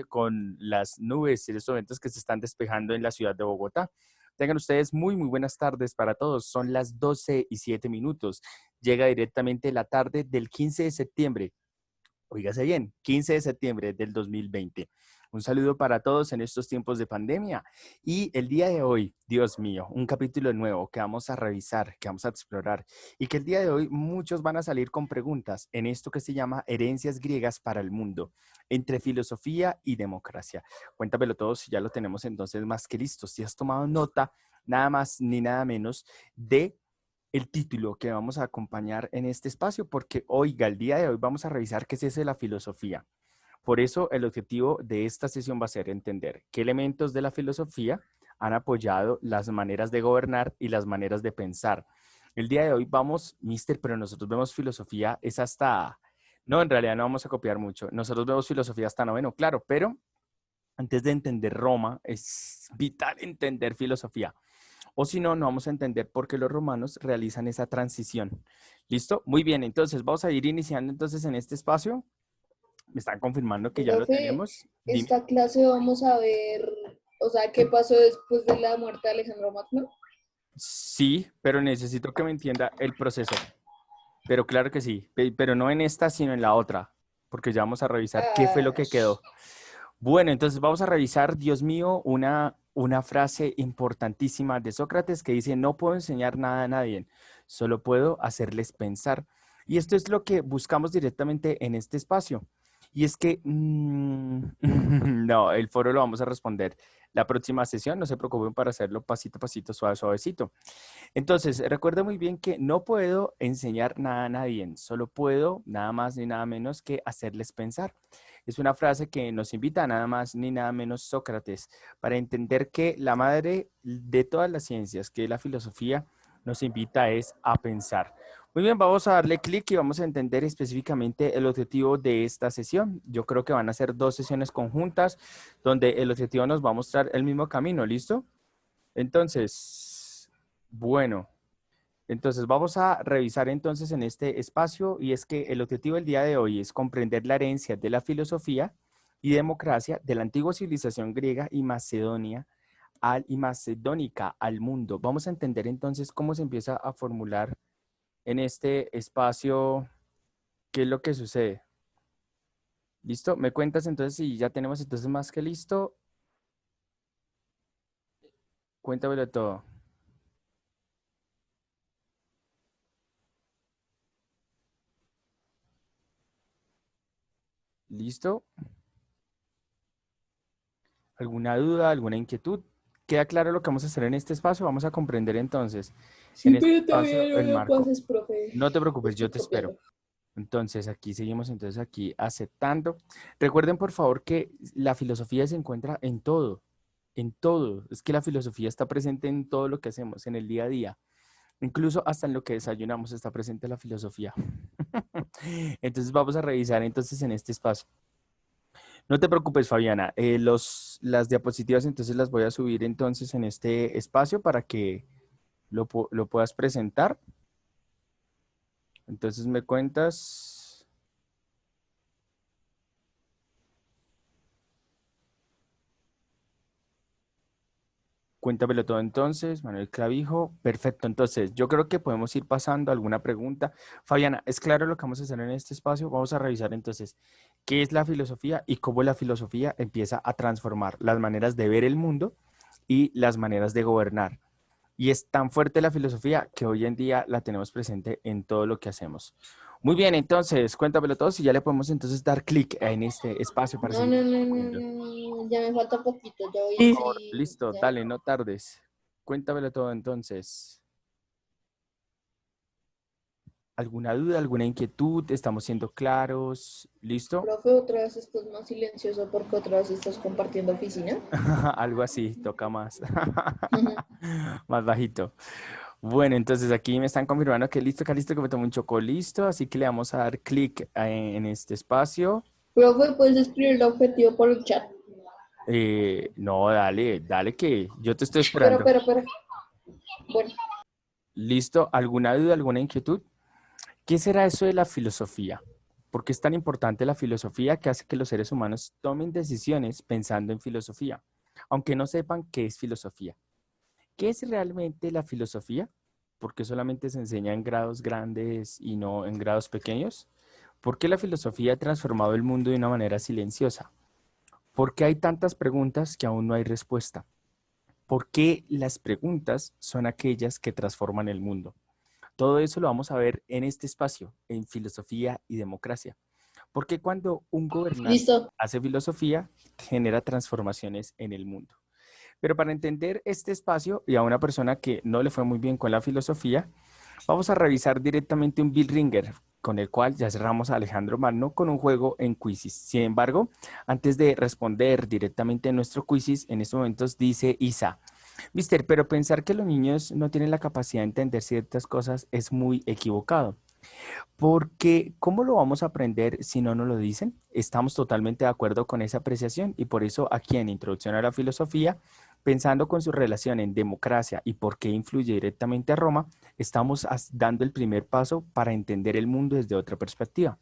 Con las nubes y los eventos que se están despejando en la ciudad de Bogotá. Tengan ustedes muy, muy buenas tardes para todos. Son las 12:07. Llega directamente la tarde del 15 de septiembre. Oígase bien, 15 de septiembre del 2020. Un saludo para todos en estos tiempos de pandemia. Y el día de hoy, Dios mío, un capítulo nuevo que vamos a revisar, que vamos a explorar. Y que el día de hoy muchos van a salir con preguntas en esto que se llama herencias griegas para el mundo, entre filosofía y democracia. Cuéntamelo todo si ya lo tenemos entonces más que listo. Si has tomado nota, nada más ni nada menos de el título que vamos a acompañar en este espacio, porque oiga, el día de hoy vamos a revisar qué es eso de la filosofía. Por eso el objetivo de esta sesión va a ser entender qué elementos de la filosofía han apoyado las maneras de gobernar y las maneras de pensar. El día de hoy vamos, mister, pero nosotros vemos filosofía, es hasta... No, en realidad no vamos a copiar mucho. Nosotros vemos filosofía hasta noveno, claro, pero antes de entender Roma, es vital entender filosofía. O si no, no vamos a entender por qué los romanos realizan esa transición. ¿Listo? Muy bien, entonces vamos a ir iniciando entonces en este espacio. Me están confirmando que ya lo Profe, tenemos. Dime. esta clase vamos a ver, o sea, qué pasó después de la muerte de Alejandro Magno. Sí, pero necesito que me entienda el proceso. Pero claro que sí, pero no en esta, sino en la otra, porque ya vamos a revisar qué fue lo Ah, que quedó. Bueno, entonces vamos a revisar, Dios mío, una frase importantísima de Sócrates que dice, no puedo enseñar nada a nadie, solo puedo hacerles pensar. Y esto es lo que buscamos directamente en este espacio. Y es que, no, el foro lo vamos a responder la próxima sesión, no se preocupen para hacerlo pasito a pasito, suave, suavecito. Entonces, recuerda muy bien que no puedo enseñar nada a nadie, solo puedo nada más ni nada menos que hacerles pensar. Es una frase que nos invita a nada más ni nada menos Sócrates para entender que la madre de todas las ciencias, que es la filosofía, nos invita es a pensar. Muy bien, vamos a darle clic y vamos a entender específicamente el objetivo de esta sesión. Yo creo que van a ser dos sesiones conjuntas donde el objetivo nos va a mostrar el mismo camino, ¿listo? Entonces, bueno. Entonces vamos a revisar entonces en este espacio y es que el objetivo del día de hoy es comprender la herencia de la filosofía y democracia de la antigua civilización griega y macedónica al mundo. Vamos a entender entonces cómo se empieza a formular en este espacio qué es lo que sucede. ¿Listo? ¿Me cuentas entonces si ya tenemos entonces más que listo? Cuéntamelo todo. ¿Listo? ¿Alguna duda, alguna inquietud? ¿Queda claro lo que vamos a hacer en este espacio? Vamos a comprender entonces en sí, este pero espacio todavía no el lo marco. pases, profe. No te preocupes, Estoy yo te espero. copiando. Entonces aquí seguimos, entonces aquí aceptando. Recuerden por favor que la filosofía se encuentra en todo, en todo. Es que la filosofía está presente en todo lo que hacemos, en el día a día. Incluso hasta en lo que desayunamos está presente la filosofía. Entonces vamos a revisar entonces en este espacio. No te preocupes, Fabiana. Las diapositivas entonces las voy a subir entonces en este espacio para que lo puedas presentar. Entonces me cuentas. Cuéntamelo todo entonces, Manuel Clavijo. Perfecto, entonces yo creo que podemos ir pasando a alguna pregunta. Fabiana, ¿es claro lo que vamos a hacer en este espacio? Vamos a revisar entonces qué es la filosofía y cómo la filosofía empieza a transformar las maneras de ver el mundo y las maneras de gobernar. Y es tan fuerte la filosofía que hoy en día la tenemos presente en todo lo que hacemos. Muy bien, entonces, cuéntamelo todo, si ya le podemos entonces dar clic en este espacio para No, seguir no, no, no, viendo. no, ya me falta poquito, ya voy Por en favor, sí, listo, ya. dale, no tardes. Cuéntamelo todo entonces. ¿Alguna duda, alguna inquietud? ¿Estamos siendo claros? ¿Listo? Profe, otra vez estás más silencioso porque otra vez estás compartiendo oficina. Algo así, toca más. Más bajito. Bueno, entonces aquí me están confirmando que listo, que me tomo un choco listo, así que le vamos a dar clic en este espacio. Profe, puedes escribir el objetivo por el chat. No, dale, dale que yo te estoy Pero, esperando. pero, pero. Bueno, ¿Listo? ¿Alguna duda, alguna inquietud? ¿Qué será eso de la filosofía? ¿Por qué es tan importante la filosofía que hace que los seres humanos tomen decisiones pensando en filosofía, aunque no sepan qué es filosofía? ¿Qué es realmente la filosofía? ¿Por qué solamente se enseña en grados grandes y no en grados pequeños? ¿Por qué la filosofía ha transformado el mundo de una manera silenciosa? ¿Por qué hay tantas preguntas que aún no hay respuesta? ¿Por qué las preguntas son aquellas que transforman el mundo? Todo eso lo vamos a ver en este espacio, en filosofía y democracia. Porque cuando un gobernante Listo. hace filosofía, genera transformaciones en el mundo. Pero para entender este espacio y a una persona que no le fue muy bien con la filosofía, vamos a revisar directamente un Bill Ringer, con el cual ya cerramos a Alejandro Magno con un juego en Quizzes. Sin embargo, antes de responder directamente en nuestro Quizzes, en estos momentos dice Isa, Mister, pero pensar que los niños no tienen la capacidad de entender ciertas cosas es muy equivocado. Porque, ¿cómo lo vamos a aprender si no nos lo dicen? Estamos totalmente de acuerdo con esa apreciación y por eso aquí en Introducción a la Filosofía, pensando con su relación en democracia y por qué influye directamente a Roma, estamos dando el primer paso para entender el mundo desde otra perspectiva.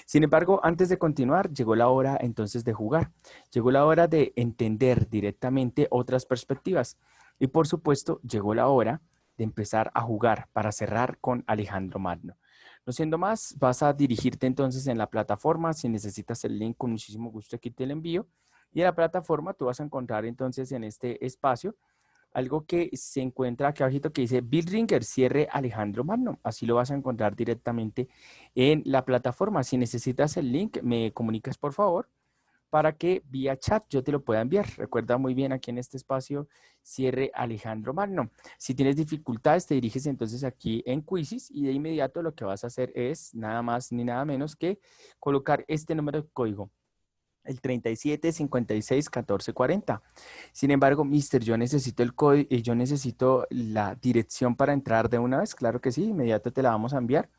Sin embargo, antes de continuar, llegó la hora entonces de jugar. Llegó la hora de entender directamente otras perspectivas. Y por supuesto, llegó la hora de empezar a jugar para cerrar con Alejandro Magno. No siendo más, vas a dirigirte entonces en la plataforma. Si necesitas el link, con muchísimo gusto aquí te lo envío. Y en la plataforma tú vas a encontrar entonces en este espacio algo que se encuentra aquí abajito que dice Bill Ringer, cierre Alejandro Magno. Así lo vas a encontrar directamente en la plataforma. Si necesitas el link, me comunicas por favor para que vía chat yo te lo pueda enviar. Recuerda muy bien aquí en este espacio, cierre Alejandro Magno. Si tienes dificultades, te diriges entonces aquí en Quizzes y de inmediato lo que vas a hacer es nada más ni nada menos que colocar este número de código, el 37 56 14 40. Sin embargo, mister, yo necesito el código y yo necesito la dirección para entrar de una vez. Claro que sí, inmediato te la vamos a enviar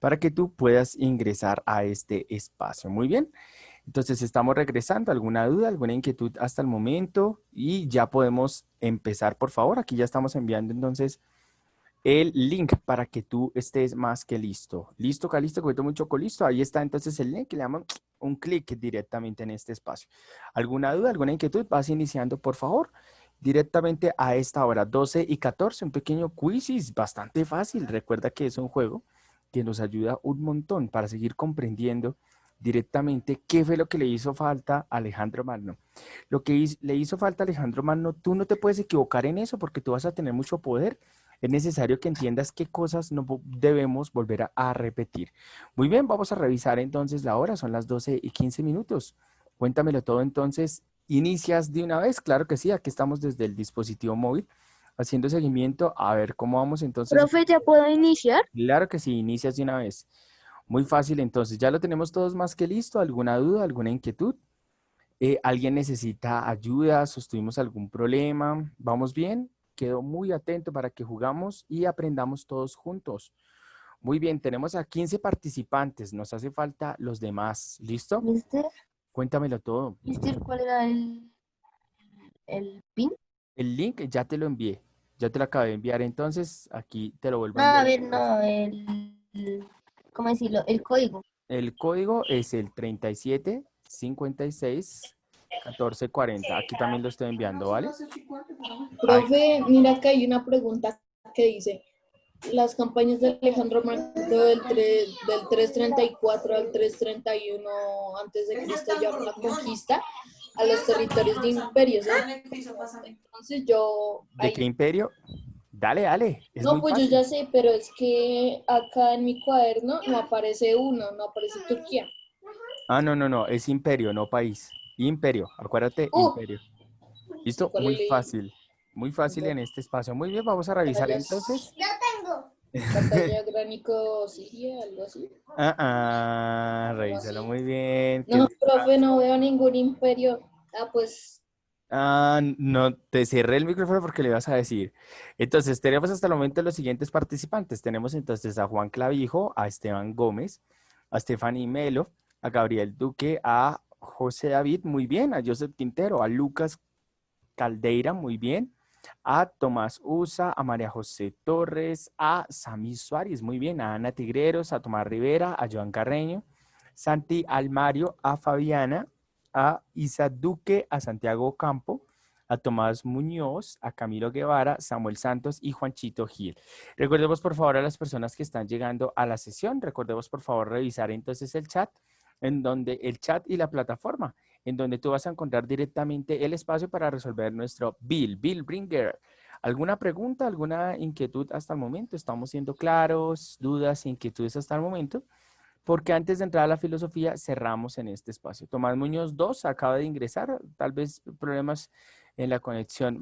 para que tú puedas ingresar a este espacio. Muy bien. Entonces estamos regresando. ¿Alguna duda, alguna inquietud hasta el momento? Y ya podemos empezar, por favor. Aquí ya estamos enviando entonces el link para que tú estés más que listo. Listo, Calisto, cuento mucho con listo. Ahí está entonces el link, le damos un clic directamente en este espacio. ¿Alguna duda, alguna inquietud? Vas iniciando, por favor, directamente a esta hora, 12 y 14, un pequeño quiz, bastante fácil. Recuerda que es un juego que nos ayuda un montón para seguir comprendiendo directamente qué fue lo que le hizo falta a Alejandro Magno. Lo que le hizo falta a Alejandro Magno, tú no te puedes equivocar en eso porque tú vas a tener mucho poder. Es necesario que entiendas qué cosas no debemos volver a repetir. Muy bien, vamos a revisar entonces la hora, son las 12 y 15 minutos. Cuéntamelo todo entonces. ¿Inicias de una vez? Claro que sí, aquí estamos desde el dispositivo móvil haciendo seguimiento. A ver cómo vamos entonces. Profe, ¿ya puedo iniciar? Claro que sí, inicias de una vez. Muy fácil, entonces ya lo tenemos todos más que listo. ¿Alguna duda, alguna inquietud? ¿Alguien necesita ayuda? ¿Sostuvimos algún problema? ¿Vamos bien? Quedo muy atento para que jugamos y aprendamos todos juntos. Muy bien, tenemos a 15 participantes. Nos hace falta los demás. ¿Listo? ¿Mister? Cuéntamelo todo. ¿Mister cuál era el PIN? El link ya te lo envié. Ya te lo acabé de enviar. Entonces, aquí te lo vuelvo No, a a enviar. ver, no, ¿cómo decirlo? El código. El código es el 37 56 14 40. Aquí también lo estoy enviando, ¿vale? Ahí. Profe, mira que hay una pregunta que dice, las campañas de Alejandro Magno del 334 al 331 antes de Cristo ya la conquista a los territorios de imperios, ¿no? Entonces yo ¿De qué ahí, imperio? Dale, dale. Es no, muy pues yo fácil. ya sé, pero es que acá en mi cuaderno no aparece uno, no aparece Turquía. Ah, no, no, no. Es imperio, no país. Imperio. Acuérdate, Uh, imperio. ¿Listo? ¿Cuál Muy es fácil. Muy fácil en este espacio. Muy bien, vamos a revisar batallas? entonces. Batalla gránico-siria, algo así. Algo Revísalo así. muy bien. ¿Qué No, profe, descanso? no veo ningún imperio. Ah, pues, No, te cerré el micrófono porque le ibas a decir. Entonces, tenemos hasta el momento los siguientes participantes. Tenemos entonces a Juan Clavijo, a Esteban Gómez, a Stephanie Melo, a Gabriel Duque, a José David, muy bien, a Joseph Quintero, a Lucas Caldeira, muy bien, a Tomás Usa, a María José Torres, a Sami Suárez, muy bien, a Ana Tigreros, a Tomás Rivera, a Joan Carreño, Santi Almario, a Fabiana, a Isa Duque, a Santiago Campo, a Tomás Muñoz, a Camilo Guevara, Samuel Santos y Juanchito Gil. Recordemos por favor a las personas que están llegando a la sesión, recordemos por favor revisar entonces el chat, en donde el chat y la plataforma, en donde tú vas a encontrar directamente el espacio para resolver nuestro Bill Bringer. ¿Alguna pregunta, alguna inquietud hasta el momento? ¿Estamos siendo claros? ¿Dudas, inquietudes hasta el momento? Porque antes de entrar a la filosofía, cerramos en este espacio. Tomás Muñoz 2 acaba de ingresar, tal vez problemas en la conexión.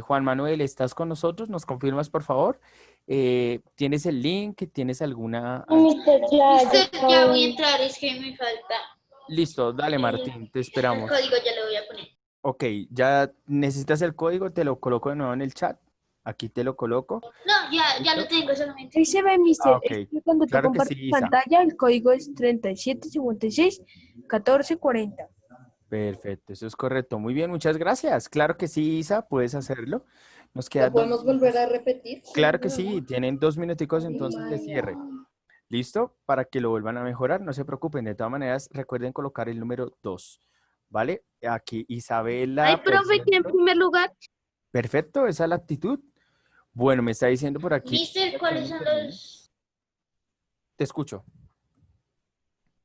Juan Manuel, ¿estás con nosotros? ¿Nos confirmas, por favor? ¿Tienes el link? ¿Tienes alguna...? Mister, ya voy a entrar, es que me falta. Listo, dale Martín, te El esperamos. código ya lo voy a poner. Ok, ¿ya necesitas el código? Te lo coloco de nuevo en el chat. Aquí te lo coloco. No, ya lo tengo solamente. Ahí se ve, mister. Ok, Es que cuando claro tú que compartes sí, Isa. pantalla, el código es 3756-1440. Perfecto, eso es correcto. Muy bien, muchas gracias. Claro que sí, Isa, puedes hacerlo. Nos ¿Lo quedan podemos volver a repetir? Claro que sí, tienen 2 minuticos entonces de cierre. ¿Listo? Para que lo vuelvan a mejorar, no se preocupen. De todas maneras, recuerden colocar el número 2, ¿vale? Aquí Isabela. Ay, profe, ¿quién en primer lugar? Perfecto, esa es la actitud. Bueno, me está diciendo por aquí. Mister, ¿cuáles son los...? Te escucho.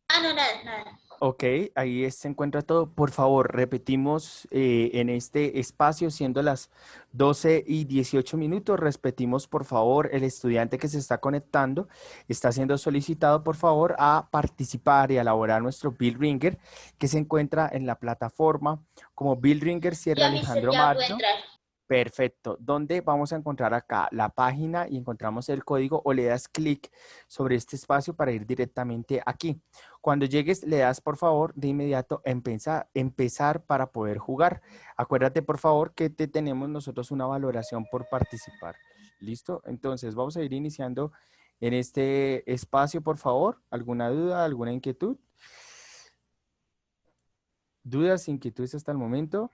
Ah, no, nada. Ok, ahí se encuentra todo. Por favor, repetimos en este espacio, siendo las 12:18, repetimos, por favor, el estudiante que se está conectando está siendo solicitado, por favor, a participar y a elaborar nuestro Bill Ringer, que se encuentra en la plataforma como Bill Ringer Sierra Ya, mister, Alejandro ya puedo Magno. entrar. Perfecto. ¿Dónde vamos a encontrar acá la página y encontramos el código o le das clic sobre este espacio para ir directamente aquí? Cuando llegues, le das, por favor, de inmediato empezar para poder jugar. Acuérdate, por favor, que tenemos nosotros una valoración por participar. ¿Listo? Entonces, vamos a ir iniciando en este espacio, por favor. ¿Alguna duda, alguna inquietud? ¿Dudas, inquietudes hasta el momento?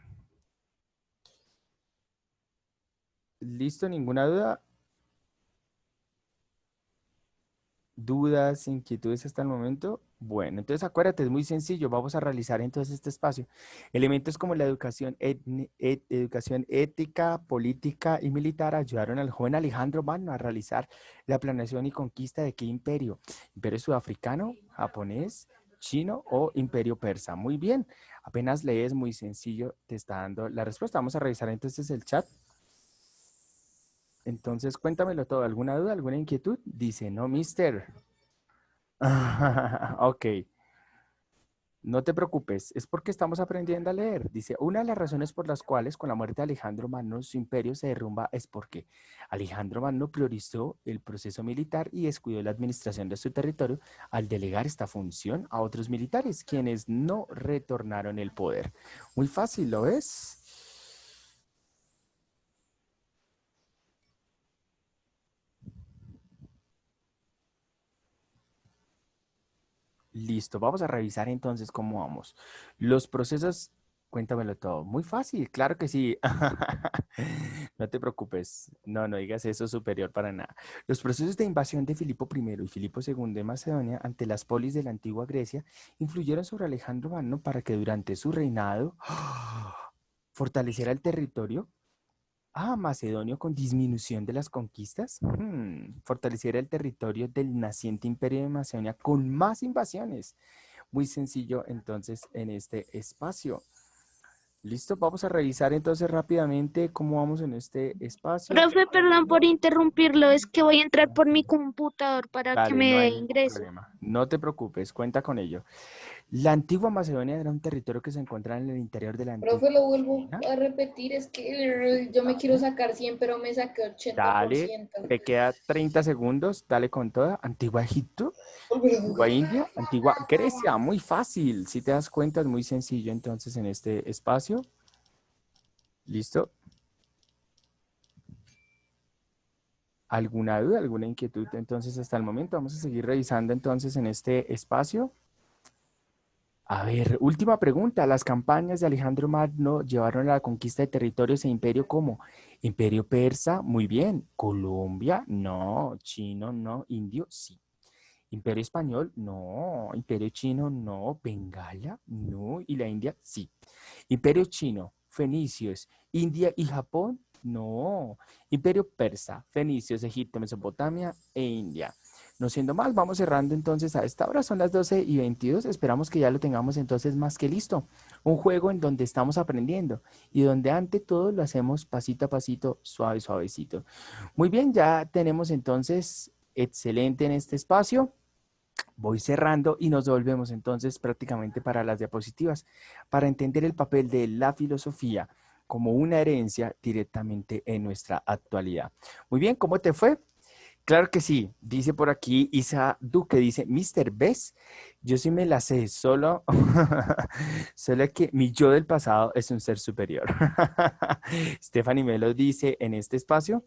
¿Listo? ¿Ninguna duda? ¿Dudas, inquietudes hasta el momento? Bueno, entonces acuérdate, es muy sencillo. Vamos a realizar entonces este espacio. Elementos como la educación, educación ética, política y militar ayudaron al joven Alejandro Magno a realizar la planeación y conquista de qué imperio. ¿Imperio sudafricano, japonés, chino o imperio persa? Muy bien. Apenas lees, muy sencillo, te está dando la respuesta. Vamos a revisar entonces el chat. Entonces, cuéntamelo todo. ¿Alguna duda, alguna inquietud? Dice, no, mister. Ok. No te preocupes, es porque estamos aprendiendo a leer. Dice, una de las razones por las cuales con la muerte de Alejandro Magno su imperio se derrumba es porque Alejandro Magno priorizó el proceso militar y descuidó la administración de su territorio al delegar esta función a otros militares, quienes no retornaron el poder. Muy fácil, ¿lo ves? Listo, vamos a revisar entonces cómo vamos. Los procesos, cuéntamelo todo. Muy fácil, claro que sí. No te preocupes, no digas eso superior para nada. Los procesos de invasión de Filipo I y Filipo II de Macedonia ante las polis de la antigua Grecia influyeron sobre Alejandro Magno para que durante su reinado fortaleciera el territorio. Macedonio con disminución de las conquistas. Fortaleciera el territorio del naciente imperio de Macedonia con más invasiones. Muy sencillo entonces en este espacio. Listo, vamos a revisar entonces rápidamente cómo vamos en este espacio. Profe, perdón por interrumpirlo, es que voy a entrar por mi computador para que Dale, me no dé hay ningún ingreso. problema. No te preocupes, cuenta con ello. La antigua Macedonia era un territorio que se encontraba en el interior de la antigua. Profe, lo vuelvo a repetir, es que yo me quiero sacar 100, pero me saqué 80%. Dale, te queda 30 segundos, dale con toda. Antigua Egipto, antigua India, antigua Grecia, muy fácil. Si te das cuenta, es muy sencillo entonces en este espacio. ¿Listo? ¿Alguna duda, alguna inquietud entonces hasta el momento? Vamos a seguir revisando entonces en este espacio. A ver, última pregunta. Las campañas de Alejandro Magno llevaron a la conquista de territorios e imperio como Imperio Persa, muy bien. Colombia, no. Chino, no. Indio, sí. Imperio español, no. Imperio chino, no. Bengala, no. Y la India, sí. Imperio chino, fenicios, India y Japón, no. Imperio persa, fenicios, Egipto, Mesopotamia e India. No siendo más, vamos cerrando entonces a esta hora, son las 12:22. Esperamos que ya lo tengamos entonces más que listo. Un juego en donde estamos aprendiendo y donde ante todo lo hacemos pasito a pasito, suave, suavecito. Muy bien, ya tenemos entonces excelente en este espacio. Voy cerrando y nos volvemos entonces prácticamente para las diapositivas, para entender el papel de la filosofía como una herencia directamente en nuestra actualidad. Muy bien, ¿cómo te fue? Claro que sí, dice por aquí Isa Duque, dice, Mr. Bess, yo sí me la sé, solo, solo que mi yo del pasado es un ser superior. Stephanie Melo dice en este espacio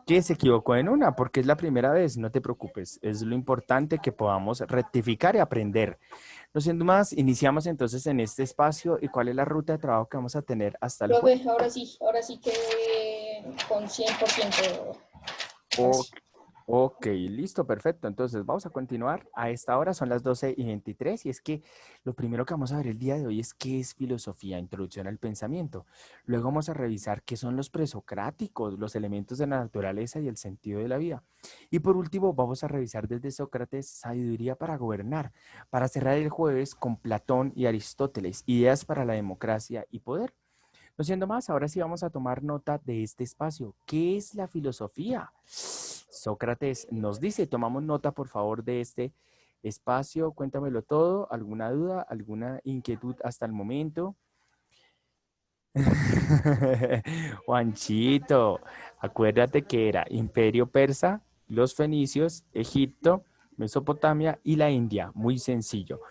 que se equivocó en una, porque es la primera vez, no te preocupes, es lo importante que podamos rectificar y aprender. No siendo más, iniciamos entonces en este espacio y cuál es la ruta de trabajo que vamos a tener hasta el jueves. Profe, ahora sí que con 100%. Ok, ok, listo, perfecto. Entonces vamos a continuar. A esta hora son las 12:23 y es que lo primero que vamos a ver el día de hoy es qué es filosofía, introducción al pensamiento. Luego vamos a revisar qué son los presocráticos, los elementos de la naturaleza y el sentido de la vida. Y por último vamos a revisar desde Sócrates sabiduría para gobernar, para cerrar el jueves con Platón y Aristóteles, ideas para la democracia y poder. No siendo más, ahora sí vamos a tomar nota de este espacio. ¿Qué es la filosofía? Sócrates nos dice, tomamos nota por favor de este espacio, cuéntamelo todo, alguna duda, alguna inquietud hasta el momento. Juanchito, acuérdate que era Imperio Persa, los fenicios, Egipto, Mesopotamia y la India. Muy sencillo.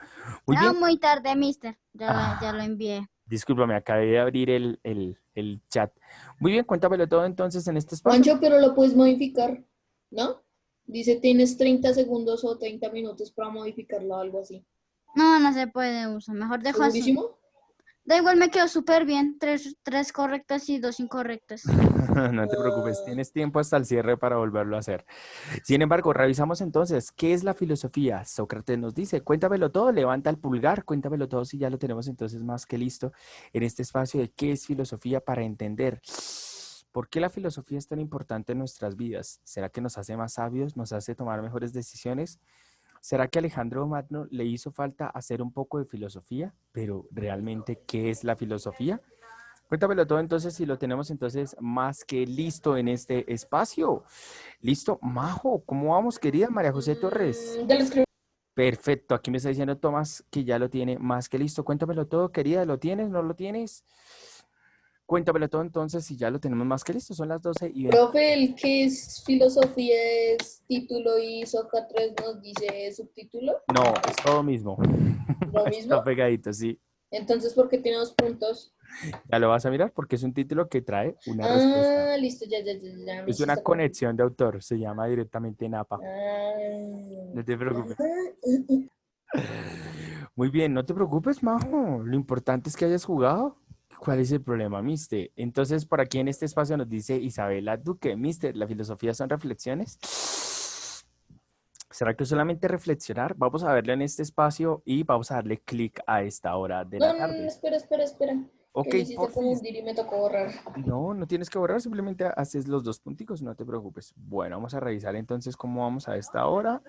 Muy bien. Muy tarde, mister. Ya lo envié. Discúlpame, acabé de abrir el chat. Muy bien, cuéntamelo todo entonces en este espacio. Juancho, pero lo puedes modificar, ¿no? Dice, tienes 30 segundos o 30 minutos para modificarlo o algo así. No se puede usar. Mejor dejo así. ¿Segurísimo? Da igual, me quedó súper bien. Tres correctas y 2 incorrectas. No te preocupes, tienes tiempo hasta el cierre para volverlo a hacer. Sin embargo, revisamos entonces, ¿qué es la filosofía? Sócrates nos dice, cuéntamelo todo, levanta el pulgar, cuéntamelo todo si ya lo tenemos entonces más que listo en este espacio de qué es filosofía para entender. ¿Por qué la filosofía es tan importante en nuestras vidas? ¿Será que nos hace más sabios, nos hace tomar mejores decisiones? ¿Será que a Alejandro Magno le hizo falta hacer un poco de filosofía? Pero realmente, ¿qué es la filosofía? Cuéntamelo todo entonces si lo tenemos entonces más que listo en este espacio. ¿Listo? Majo, ¿cómo vamos, querida María José Torres? Ya lo escribí. Perfecto, aquí me está diciendo Tomás que ya lo tiene más que listo. Cuéntamelo todo, querida, ¿lo tienes? ¿No lo tienes? Cuéntamelo todo entonces si ya lo tenemos más que listo. Son las 12:20. Profe, el que es filosofía es título y Sócrates nos dice subtítulo. No, es todo mismo. ¿Lo mismo? Está pegadito, sí. Entonces, ¿por qué tiene 2 puntos? Ya lo vas a mirar porque es un título que trae una respuesta. Ah, listo, ya. Es me hiciste una acordar. conexión de autor, se llama directamente NAPA. No Ah. te preocupes. Muy bien, no te preocupes, Majo. Lo importante es que hayas jugado. ¿Cuál es el problema, mister? Entonces, por aquí en este espacio nos dice Isabela Duque, mister, ¿la filosofía son reflexiones? ¿Será que solamente reflexionar? Vamos a verlo en este espacio y vamos a darle clic a esta hora de la No, tarde. espera. Ok, Que me hiciste porfis. confundir y me tocó borrar. No tienes que borrar, simplemente haces los 2 punticos, no te preocupes. Bueno, vamos a revisar entonces cómo vamos a esta hora.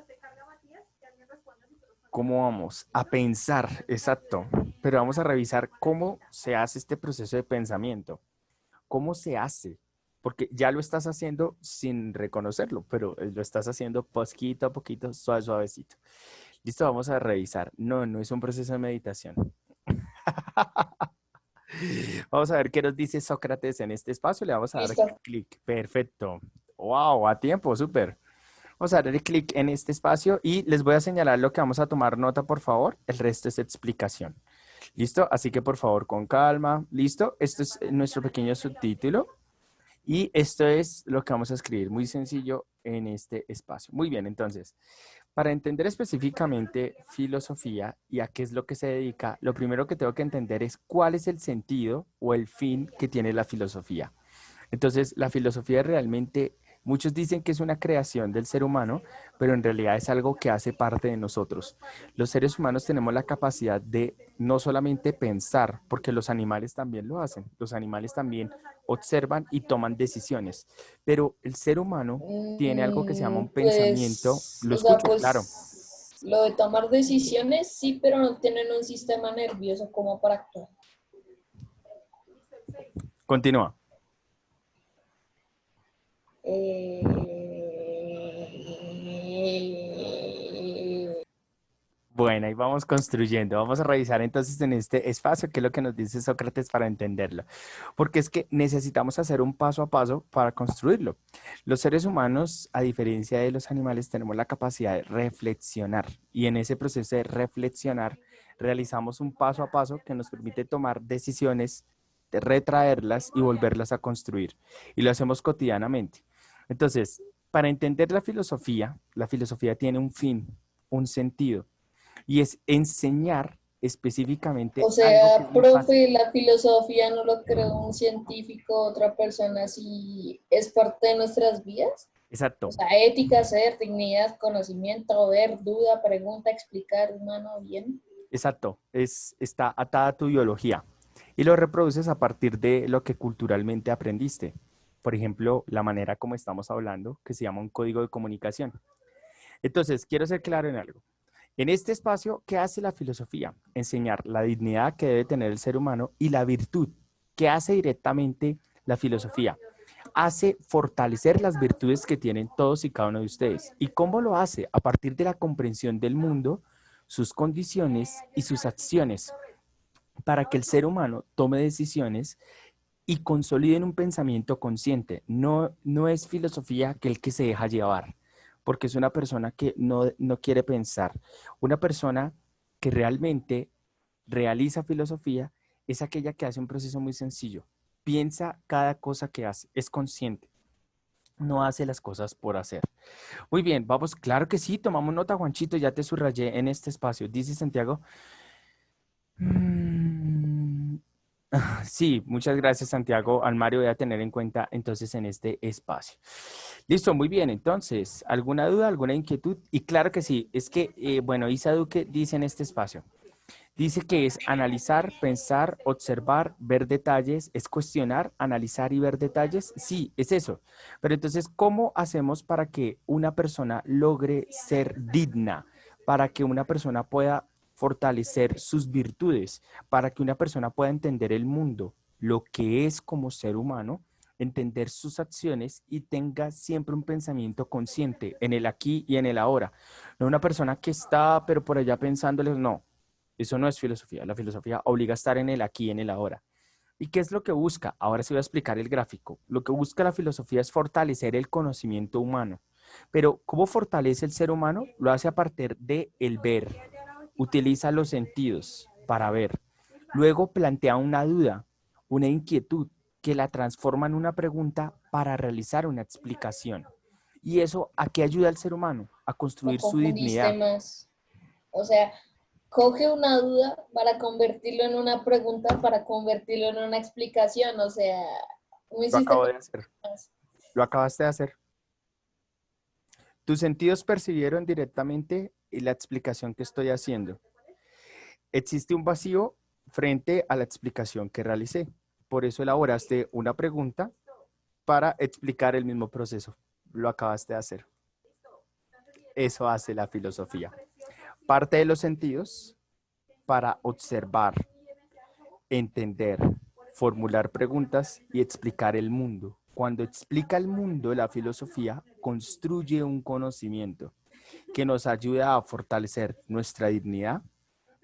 ¿Cómo vamos? A pensar, exacto. Pero vamos a revisar cómo se hace este proceso de pensamiento. ¿Cómo se hace? Porque ya lo estás haciendo sin reconocerlo, pero lo estás haciendo poquito a poquito, suavecito. Listo, vamos a revisar. No es un proceso de meditación. Vamos a ver qué nos dice Sócrates en este espacio. Le vamos a dar Listo. clic. Perfecto. Wow, a tiempo, súper. Vamos a darle clic en este espacio y les voy a señalar lo que vamos a tomar nota, por favor. El resto es explicación. ¿Listo? Así que, por favor, con calma. ¿Listo? Esto es nuestro pequeño subtítulo. Y esto es lo que vamos a escribir. Muy sencillo en este espacio. Muy bien, entonces, para entender específicamente filosofía y a qué es lo que se dedica, lo primero que tengo que entender es cuál es el sentido o el fin que tiene la filosofía. Entonces, la filosofía realmente Muchos dicen que es una creación del ser humano, pero en realidad es algo que hace parte de nosotros. Los seres humanos tenemos la capacidad de no solamente pensar, porque los animales también lo hacen. Los animales también observan y toman decisiones, pero el ser humano tiene algo que se llama un pensamiento. Pues, Lo o sea, escucho, claro. pues lo de tomar decisiones sí, pero no tienen un sistema nervioso como para actuar. Continúa. Bueno, ahí vamos construyendo. Vamos a revisar entonces en este espacio qué es lo que nos dice Sócrates para entenderlo. Porque es que necesitamos hacer un paso a paso para construirlo. Los seres humanos, a diferencia de los animales, tenemos la capacidad de reflexionar. Y en ese proceso de reflexionar, realizamos un paso a paso que nos permite tomar decisiones, de retraerlas y volverlas a construir. Y lo hacemos cotidianamente. Entonces, para entender la filosofía tiene un fin, un sentido. Y es enseñar específicamente O algo que sea, es muy fácil. profe, la filosofía no lo creó un científico, otra persona, si es parte de nuestras vidas. O Exacto, sea, ética, ser, dignidad, conocimiento, ver, duda, pregunta, explicar, humano, bien. exacto. Está atada a tu biología y lo reproduces a partir de lo que culturalmente aprendiste. Por ejemplo, la manera como estamos hablando, que se llama un código de comunicación. Entonces, quiero ser claro en algo. En este espacio, ¿qué hace la filosofía? Enseñar la dignidad que debe tener el ser humano y la virtud. ¿Qué hace directamente la filosofía? Hace fortalecer las virtudes que tienen todos y cada uno de ustedes. ¿Y cómo lo hace? A partir de la comprensión del mundo, sus condiciones y sus acciones, para que el ser humano tome decisiones y consolide en un pensamiento consciente. No es filosofía aquel que se deja llevar, porque es una persona que no quiere pensar. Una persona que realmente realiza filosofía es aquella que hace un proceso muy sencillo. Piensa cada cosa que hace, es consciente. No hace las cosas por hacer. Muy bien, vamos, claro que sí, tomamos nota, Juanchito, ya te subrayé en este espacio. Dice Santiago. Mm, Sí, muchas gracias, Santiago. Al Mario voy a tener en cuenta entonces en este espacio. Listo, muy bien. Entonces, ¿alguna duda, alguna inquietud? Y claro que sí, es que, bueno, Isa Duque dice en este espacio, dice que es analizar, pensar, observar, ver detalles, es cuestionar, analizar y ver detalles. Sí, es eso. Pero entonces, ¿cómo hacemos para que una persona logre ser digna? Para que una persona pueda fortalecer sus virtudes, para que una persona pueda entender el mundo, lo que es como ser humano, entender sus acciones y tenga siempre un pensamiento consciente en el aquí y en el ahora. No una persona que está, pero por allá pensándole, no, eso no es filosofía. La filosofía obliga a estar en el aquí y en el ahora. ¿Y qué es lo que busca? Ahora sí voy a explicar el gráfico. Lo que busca la filosofía es fortalecer el conocimiento humano. Pero ¿cómo fortalece el ser humano? Lo hace a partir de el ver. Utiliza los sentidos para ver. Luego plantea una duda, una inquietud, que la transforma en una pregunta para realizar una explicación. ¿Y eso a qué ayuda al ser humano? A Me construir su confundiste dignidad. más. O sea, coge una duda para convertirlo en una pregunta, para convertirlo en una explicación. O sea, me Lo hiciste acabo de pensar hacer. más. Lo acabaste de hacer. Tus sentidos percibieron directamente la explicación que estoy haciendo. Existe un vacío frente a la explicación que realicé. Por eso elaboraste una pregunta para explicar el mismo proceso. Lo acabaste de hacer. Eso hace la filosofía. Parte de los sentidos para observar, entender, formular preguntas y explicar el mundo. Cuando explica el mundo, la filosofía construye un conocimiento que nos ayuda a fortalecer nuestra dignidad,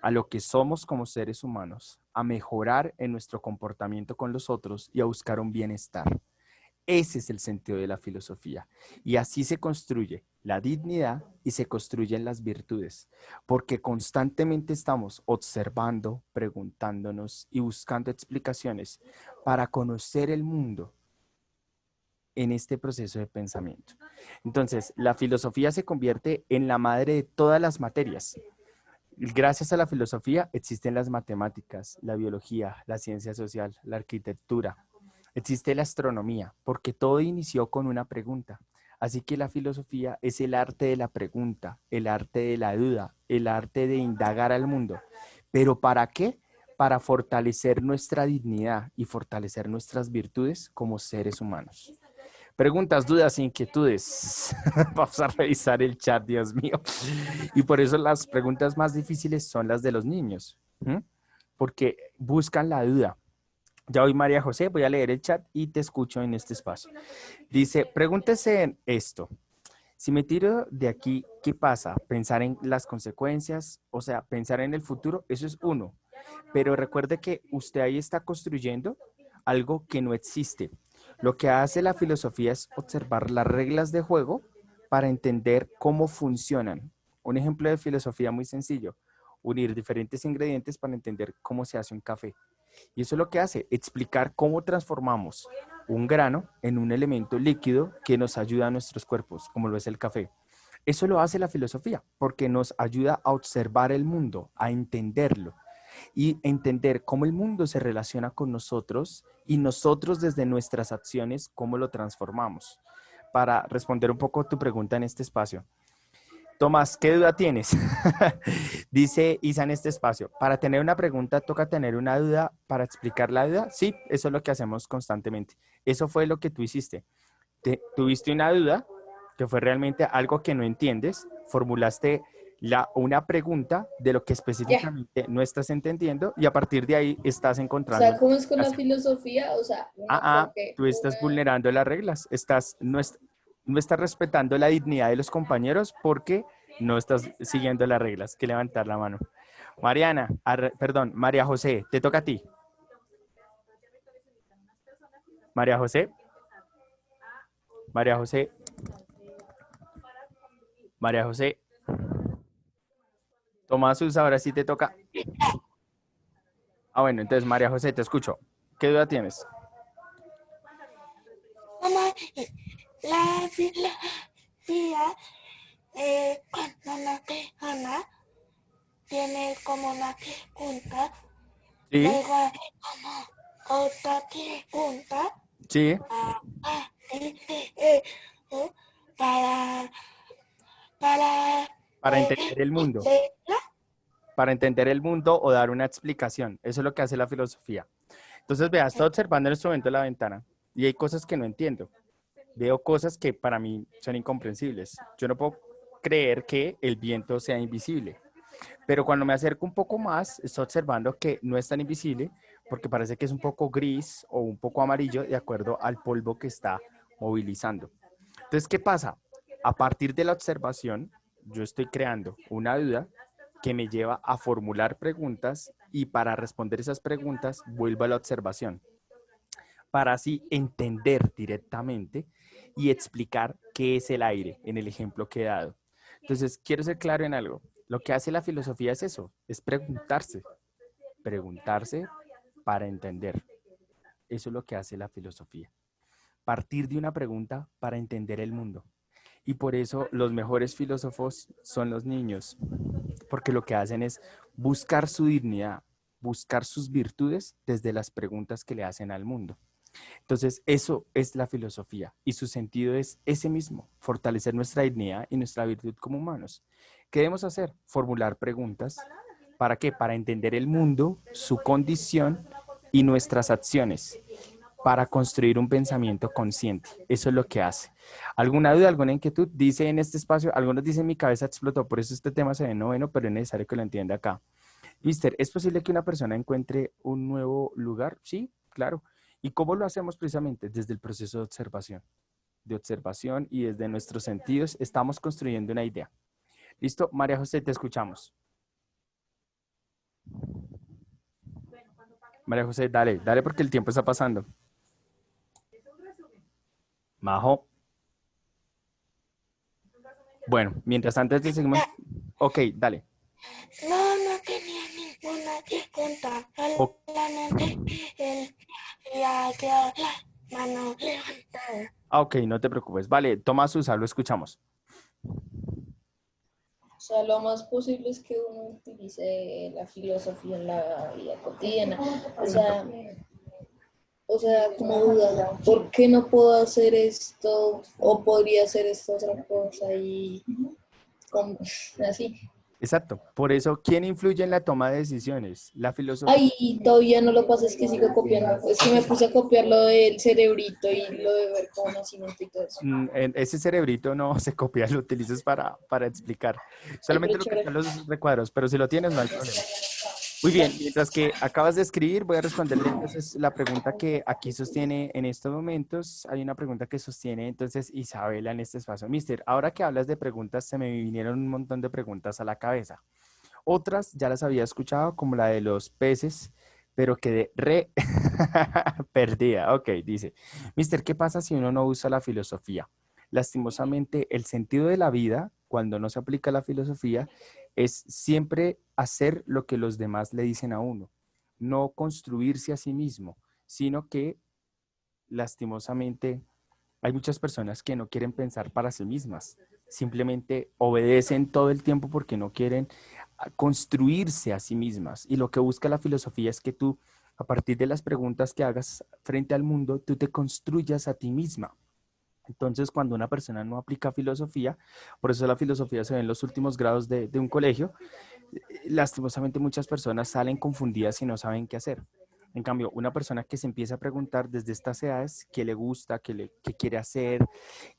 a lo que somos como seres humanos, a mejorar en nuestro comportamiento con los otros y a buscar un bienestar. Ese es el sentido de la filosofía. Y así se construye la dignidad y se construyen las virtudes, porque constantemente estamos observando, preguntándonos y buscando explicaciones para conocer el mundo en este proceso de pensamiento. Entonces, la filosofía se convierte en la madre de todas las materias. Gracias a la filosofía existen las matemáticas, la biología, la ciencia social, la arquitectura, existe la astronomía, porque todo inició con una pregunta. Así que la filosofía es el arte de la pregunta, el arte de la duda, el arte de indagar al mundo. ¿Pero para qué? Para fortalecer nuestra dignidad y fortalecer nuestras virtudes como seres humanos. Preguntas, dudas, inquietudes. Vamos a revisar el chat, Dios mío. Y por eso las preguntas más difíciles son las de los niños, ¿m? Porque buscan la duda. Ya hoy, María José, voy a leer el chat y te escucho en este espacio. Dice, pregúntese en esto. Si me tiro de aquí, ¿qué pasa? Pensar en las consecuencias, o sea, pensar en el futuro, eso es uno. Pero recuerde que usted ahí está construyendo algo que no existe. Lo que hace la filosofía es observar las reglas de juego para entender cómo funcionan. Un ejemplo de filosofía muy sencillo, unir diferentes ingredientes para entender cómo se hace un café. Y eso es lo que hace, explicar cómo transformamos un grano en un elemento líquido que nos ayuda a nuestros cuerpos, como lo es el café. Eso lo hace la filosofía, porque nos ayuda a observar el mundo, a entenderlo y entender cómo el mundo se relaciona con nosotros y nosotros desde nuestras acciones, cómo lo transformamos. Para responder un poco tu pregunta en este espacio. Tomás, ¿qué duda tienes? Dice Isa en este espacio. Para tener una pregunta, ¿toca tener una duda para explicar la duda? Sí, eso es lo que hacemos constantemente. Eso fue lo que tú hiciste. Tuviste una duda, que fue realmente algo que no entiendes, formulaste una pregunta de lo que Ya. específicamente no estás entendiendo y a partir de ahí estás O encontrando sea, una ¿cómo es con la explicación. filosofía? O sea, porque Tú estás vulnerando las reglas, no estás respetando la dignidad de los compañeros porque no estás siguiendo las reglas. Que levantar la mano. Mariana, perdón, María José, te toca a ti. María José, María José, María José. Tomás Sus, ahora sí te toca. Ah, bueno, entonces María José, te escucho. ¿Qué duda tienes? Como la filosofía, cuando una persona tiene como una pregunta, Sí, luego hay como otra pregunta sí, eh, para, para para entender el mundo. responderla. Para entender el mundo o dar una explicación. Eso es lo que hace la filosofía. Entonces, vea, estoy observando en este momento la ventana y hay cosas que no entiendo. Veo cosas que para mí son incomprensibles. Yo no puedo creer que el viento sea invisible, pero cuando me acerco un poco más, estoy observando que no es tan invisible porque parece que es un poco gris o un poco amarillo de acuerdo al polvo que está movilizando. Entonces, ¿qué pasa? A partir de la observación, yo estoy creando una duda que me lleva a formular preguntas y para responder esas preguntas vuelvo a la observación para así entender directamente y explicar qué es el aire en el ejemplo que he dado. Entonces, quiero ser claro en algo. Lo que hace la filosofía es eso, es preguntarse para entender. Eso es lo que hace la filosofía. Partir de una pregunta para entender el mundo. Y por eso los mejores filósofos son los niños, porque lo que hacen es buscar su dignidad, buscar sus virtudes desde las preguntas que le hacen al mundo. Entonces, eso es la filosofía y su sentido es ese mismo, fortalecer nuestra dignidad y nuestra virtud como humanos. ¿Qué debemos hacer? Formular preguntas. ¿Para qué? Para entender el mundo, su condición y nuestras acciones, para construir un pensamiento consciente. Eso es lo que hace. ¿Alguna duda, alguna inquietud? Dice en este espacio, algunos dicen mi cabeza explotó, por eso este tema se ve noveno, pero es necesario que lo entienda acá. Mister, ¿es posible que una persona encuentre un nuevo lugar? Sí, claro. ¿Y cómo lo hacemos precisamente? Desde el proceso de observación y desde nuestros sentidos estamos construyendo una idea. ¿Listo? María José, te escuchamos. María José, dale, dale porque el tiempo está pasando. Majo. Bueno, mientras antes te seguimos. Ok, dale. No tenía ninguna pregunta, solamente ya quedó la mano levantada. Ok, no te preocupes. Vale, toma Susa, lo escuchamos. o sea, lo más posible es que uno utilice la filosofía en la vida cotidiana. O sea, o sea, como duda, ¿por qué no puedo hacer esto o podría hacer esta otra cosa y así? Exacto. Por eso, ¿quién influye en la toma de decisiones? La filosofía. Ay, todavía no lo pasa, es que sigo copiando. Es que me puse a copiar lo del cerebrito y lo de ver cómo nacimiento y todo eso. Ese cerebrito no se copia, lo utilizas para explicar. Ay, pero Solamente lo que están chévere. los recuadros, pero si lo tienes, no hay problema. Muy bien, mientras que acabas de escribir, voy a responderle entonces la pregunta que aquí sostiene en estos momentos. Hay una pregunta que sostiene entonces Isabela en este espacio. Mister, ahora que hablas de preguntas, se me vinieron un montón de preguntas a la cabeza. Otras ya las había escuchado, como la de los peces, pero quedé re perdida. Ok, dice, Mister, ¿qué pasa si uno no usa la filosofía? Lastimosamente, el sentido de la vida, cuando no se aplica la filosofía, es siempre hacer lo que los demás le dicen a uno, no construirse a sí mismo, sino que lastimosamente hay muchas personas que no quieren pensar para sí mismas, simplemente obedecen todo el tiempo porque no quieren construirse a sí mismas. Y lo que busca la filosofía es que tú, a partir de las preguntas que hagas frente al mundo, tú te construyas a ti misma. Entonces, cuando una persona no aplica filosofía, por eso la filosofía se ve en los últimos grados de un colegio, lastimosamente muchas personas salen confundidas y no saben qué hacer. En cambio, una persona que se empieza a preguntar desde estas edades qué le gusta, qué quiere hacer,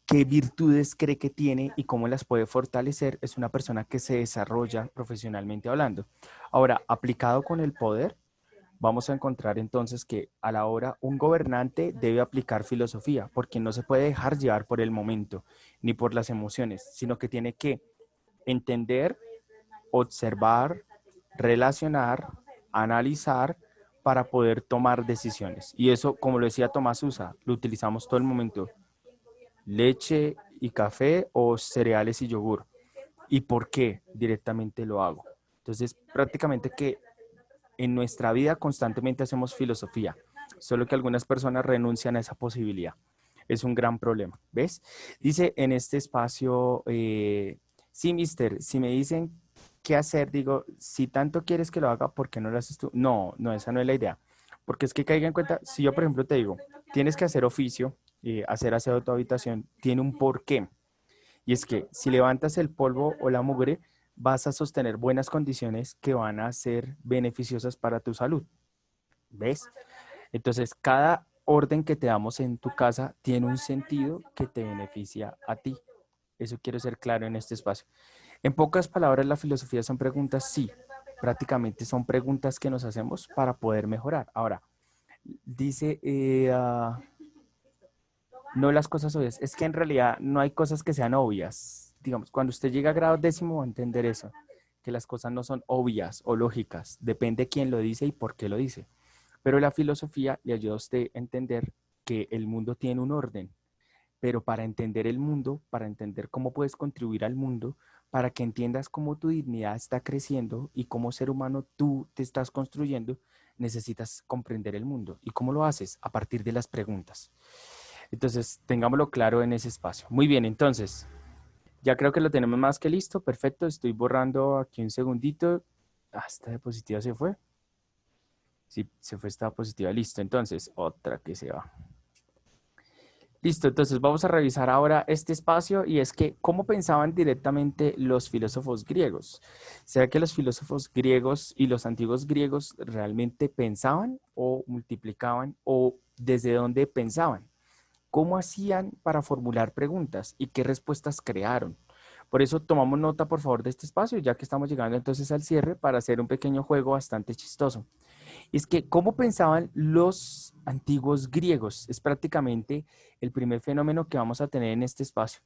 qué virtudes cree que tiene y cómo las puede fortalecer, es una persona que se desarrolla profesionalmente hablando. Ahora, aplicado con el poder, vamos a encontrar entonces que a la hora un gobernante debe aplicar filosofía, porque no se puede dejar llevar por el momento ni por las emociones, sino que tiene que entender, observar, relacionar, analizar para poder tomar decisiones. Y eso, como lo decía Tomás Usa, lo utilizamos todo el momento. Leche y café o cereales y yogur. ¿Y por qué directamente lo hago? Entonces, prácticamente que en nuestra vida constantemente hacemos filosofía, solo que algunas personas renuncian a esa posibilidad. Es un gran problema, ¿ves? Dice en este espacio, sí, mister, si me dicen qué hacer, digo, si tanto quieres que lo haga, ¿por qué no lo haces tú? No, no, esa no es la idea. Porque es que caiga en cuenta, si yo, por ejemplo, te digo, tienes que hacer oficio, hacer aseo de tu habitación, tiene un porqué. Y es que si levantas el polvo o la mugre, vas a sostener buenas condiciones que van a ser beneficiosas para tu salud. ¿Ves? Entonces, cada orden que te damos en tu casa tiene un sentido que te beneficia a ti. Eso quiero ser claro en este espacio. En pocas palabras, la filosofía son preguntas, sí, prácticamente son preguntas que nos hacemos para poder mejorar. Ahora, dice, no las cosas obvias, es que en realidad no hay cosas que sean obvias. Digamos, cuando usted llega a grado décimo va a entender eso, que las cosas no son obvias o lógicas, depende quién lo dice y por qué lo dice. Pero la filosofía le ayuda a usted a entender que el mundo tiene un orden, pero para entender el mundo, para entender cómo puedes contribuir al mundo, para que entiendas cómo tu dignidad está creciendo y cómo ser humano tú te estás construyendo, necesitas comprender el mundo. ¿Y cómo lo haces? A partir de las preguntas. Entonces, tengámoslo claro en ese espacio. Muy bien, entonces, ya creo que lo tenemos más que listo. Perfecto, estoy borrando aquí un segundito. Esta diapositiva se fue. Sí, se fue esta diapositiva. Listo, entonces, otra que se va. Listo, entonces vamos a revisar ahora este espacio y es que, ¿cómo pensaban directamente los filósofos griegos? ¿Será que los filósofos griegos y los antiguos griegos realmente pensaban o multiplicaban o desde dónde pensaban? ¿Cómo hacían para formular preguntas y qué respuestas crearon? Por eso tomamos nota, por favor, de este espacio, ya que estamos llegando entonces al cierre para hacer un pequeño juego bastante chistoso. Y es que, ¿cómo pensaban los antiguos griegos? Es prácticamente el primer fenómeno que vamos a tener en este espacio.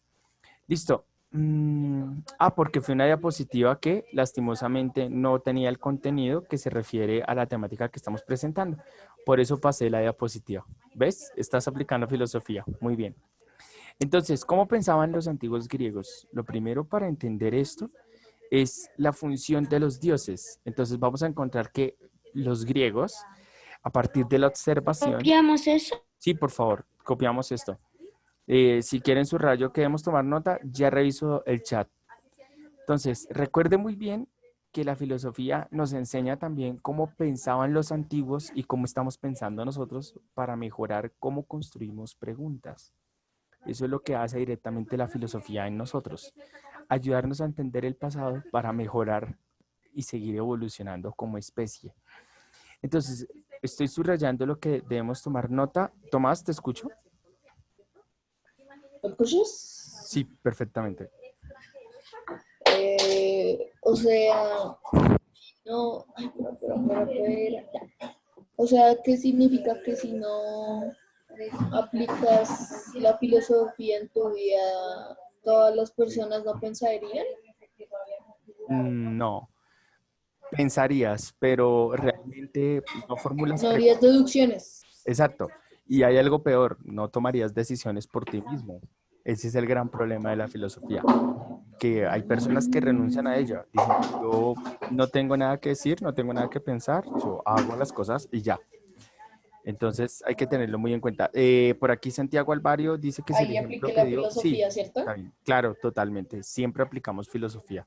Listo. Porque fue una diapositiva que lastimosamente no tenía el contenido que se refiere a la temática que estamos presentando. Por eso pasé la diapositiva. ¿Ves? Estás aplicando filosofía. Muy bien. Entonces, ¿cómo pensaban los antiguos griegos? Lo primero para entender esto es la función de los dioses. Entonces, vamos a encontrar que los griegos, a partir de la observación... ¿Copiamos eso? Sí, por favor, copiamos esto. Si quieren su rayo, queremos tomar nota, ya reviso el chat. Entonces, recuerde muy bien que la filosofía nos enseña también cómo pensaban los antiguos y cómo estamos pensando nosotros para mejorar cómo construimos preguntas. Eso es lo que hace directamente la filosofía en nosotros, ayudarnos a entender el pasado para mejorar y seguir evolucionando como especie. Entonces, estoy subrayando lo que debemos tomar nota. Tomás, ¿te escucho? ¿Me escuchas? Sí, perfectamente. O sea, no, ay, espera. O sea, ¿qué significa que si no aplicas la filosofía en tu vida, todas las personas no pensarían? No, pensarías, pero realmente no formulas No harías preguntas. deducciones. Exacto. Y hay algo peor, no tomarías decisiones por ti mismo. Ese es el gran problema de la filosofía, que hay personas que renuncian a ella. Dicen, yo no tengo nada que decir, no tengo nada que pensar, yo hago las cosas y ya. Entonces hay que tenerlo muy en cuenta. Por aquí Santiago Alvario dice que si el Ahí ejemplo apliqué que la dio, sí, filosofía, ¿cierto? está bien. Claro, totalmente. Siempre aplicamos filosofía.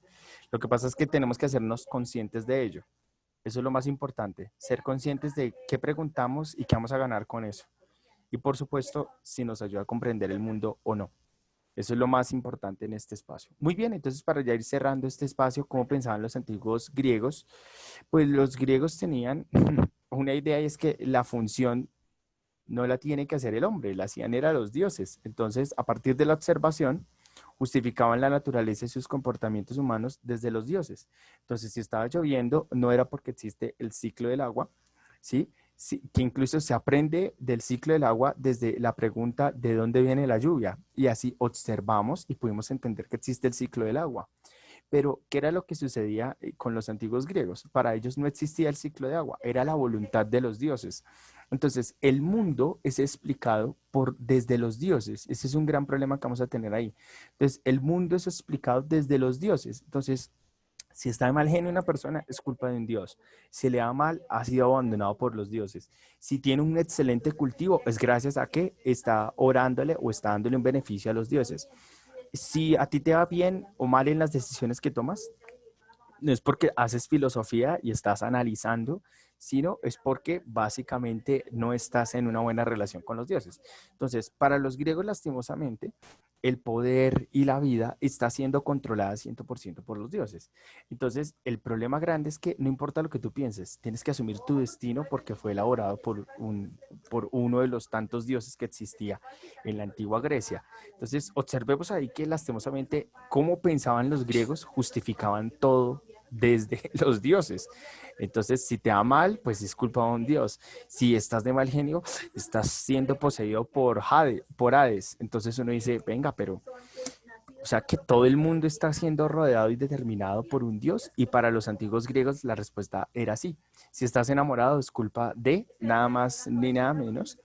Lo que pasa es que tenemos que hacernos conscientes de ello. Eso es lo más importante, ser conscientes de qué preguntamos y qué vamos a ganar con eso. Y por supuesto, si nos ayuda a comprender el mundo o no. Eso es lo más importante en este espacio. Muy bien, entonces para ya ir cerrando este espacio, ¿cómo pensaban los antiguos griegos? Pues los griegos tenían una idea y es que la función no la tiene que hacer el hombre, la hacían era los dioses. Entonces, a partir de la observación, justificaban la naturaleza y sus comportamientos humanos desde los dioses. Entonces, si estaba lloviendo, no era porque existe el ciclo del agua, ¿sí? Sí, que incluso se aprende del ciclo del agua desde la pregunta de dónde viene la lluvia. Y así observamos y pudimos entender que existe el ciclo del agua. Pero, ¿qué era lo que sucedía con los antiguos griegos? Para ellos no existía el ciclo de agua, era la voluntad de los dioses. Entonces, el mundo es explicado desde los dioses. Ese es un gran problema que vamos a tener ahí. Entonces, el mundo es explicado desde los dioses. Entonces, si está de mal genio una persona, es culpa de un dios. Si le va mal, ha sido abandonado por los dioses. Si tiene un excelente cultivo, es gracias a que está orándole o está dándole un beneficio a los dioses. Si a ti te va bien o mal en las decisiones que tomas, no es porque haces filosofía y estás analizando, sino es porque básicamente no estás en una buena relación con los dioses. Entonces, para los griegos, lastimosamente, el poder y la vida está siendo controlada 100% por los dioses. Entonces, el problema grande es que no importa lo que tú pienses, tienes que asumir tu destino porque fue elaborado por uno de los tantos dioses que existía en la antigua Grecia. Entonces, observemos ahí que lastimosamente cómo pensaban los griegos justificaban todo desde los dioses. Entonces, si te va mal, pues es culpa de un dios. Si estás de mal genio, estás siendo poseído por Hades. Entonces uno dice, venga, pero, o sea, que todo el mundo está siendo rodeado y determinado por un dios. Y para los antiguos griegos la respuesta era sí. Si estás enamorado, es culpa de nada más ni nada menos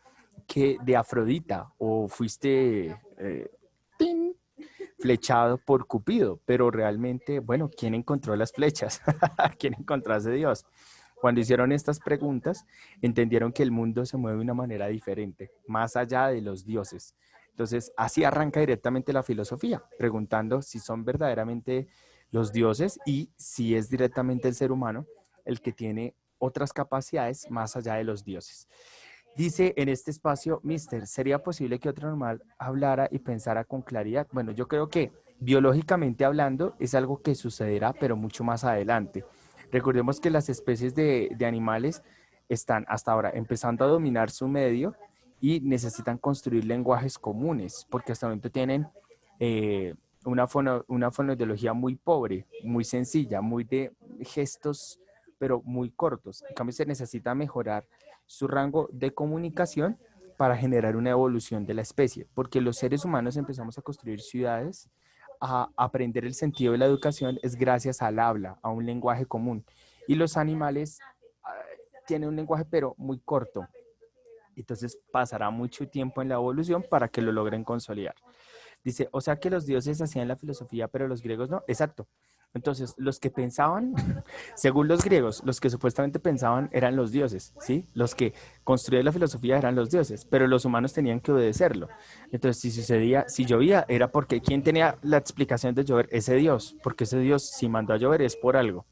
que de Afrodita o fuiste flechado por Cupido, pero realmente, bueno, ¿quién encontró las flechas? ¿Quién encontró a ese Dios? Cuando hicieron estas preguntas, entendieron que el mundo se mueve de una manera diferente, más allá de los dioses. Entonces, así arranca directamente la filosofía, preguntando si son verdaderamente los dioses y si es directamente el ser humano el que tiene otras capacidades más allá de los dioses. Dice en este espacio, Mister, ¿sería posible que otro animal hablara y pensara con claridad? Bueno, yo creo que biológicamente hablando es algo que sucederá, pero mucho más adelante. Recordemos que las especies de animales están hasta ahora empezando a dominar su medio y necesitan construir lenguajes comunes, porque hasta el momento tienen una fonodiología muy pobre, muy sencilla, muy de gestos, pero muy cortos. En cambio, se necesita mejorar su rango de comunicación para generar una evolución de la especie, porque los seres humanos empezamos a construir ciudades, a aprender el sentido de la educación es gracias al habla, a un lenguaje común. Y los animales tienen un lenguaje pero muy corto. Entonces pasará mucho tiempo en la evolución para que lo logren consolidar. Dice, o sea que los dioses hacían la filosofía, pero los griegos no. Exacto. Entonces, los que pensaban, según los griegos, los que supuestamente pensaban eran los dioses, ¿sí? Los que construían la filosofía eran los dioses, pero los humanos tenían que obedecerlo. Entonces, si sucedía, si llovía, era porque ¿quién tenía la explicación de llover? Ese dios, porque ese dios, si mandó a llover, es por algo.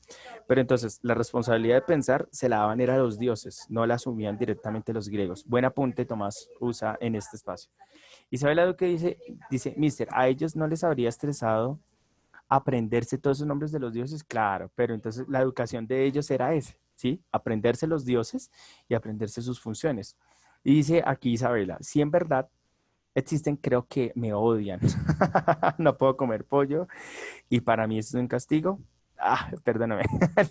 Pero entonces, la responsabilidad de pensar se la daban era a los dioses, no la asumían directamente los griegos. Buen apunte, Tomás usa en este espacio. Isabel Duque dice, Mister, ¿a ellos no les habría estresado aprenderse todos esos nombres de los dioses? Claro, pero entonces la educación de ellos era ese, ¿sí? Aprenderse los dioses y aprenderse sus funciones. Y dice aquí Isabela, si en verdad existen, creo que me odian. No puedo comer pollo y para mí eso es un castigo. Ah, perdóname,